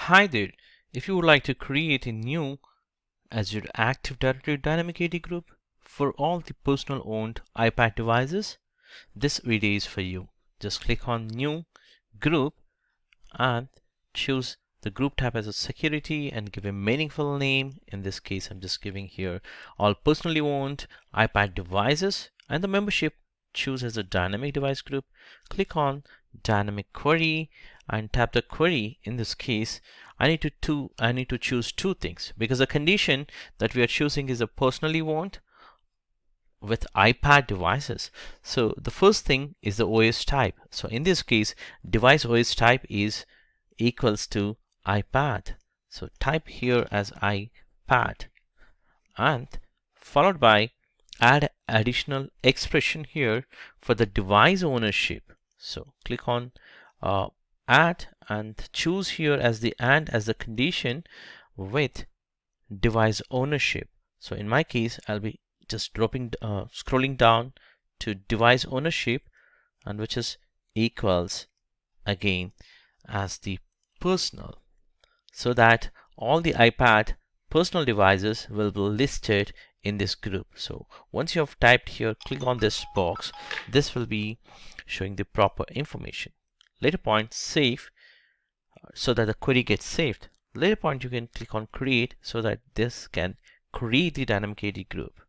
Hi there. If you would like to create a new Azure Active Directory Dynamic AD group for all the personal owned iPad devices, this video is for you. Just click on New Group and choose the group type as a security and give a meaningful name. In this case, I'm just giving here all personally owned iPad devices, and the membership choose as a dynamic device group. Click on dynamic query and tap the query. In this case, I need to choose two things because the condition that we are choosing is a personally owned with iPad devices. So the first thing is the OS type. So in this case, device OS type is equals to iPad. So type here as iPad and followed by add additional expression here for the device ownership. So click on add and choose here as the and as the condition with device ownership. So in my case, I'll be just scrolling down to device ownership, and which is equals again as the personal, so that all the iPad personal devices will be listed in this group. So once you have typed here, click on this box. This will be showing the proper information. Later point, save, so that the query gets saved. Later point, you can click on create so that this can create the dynamic AD group.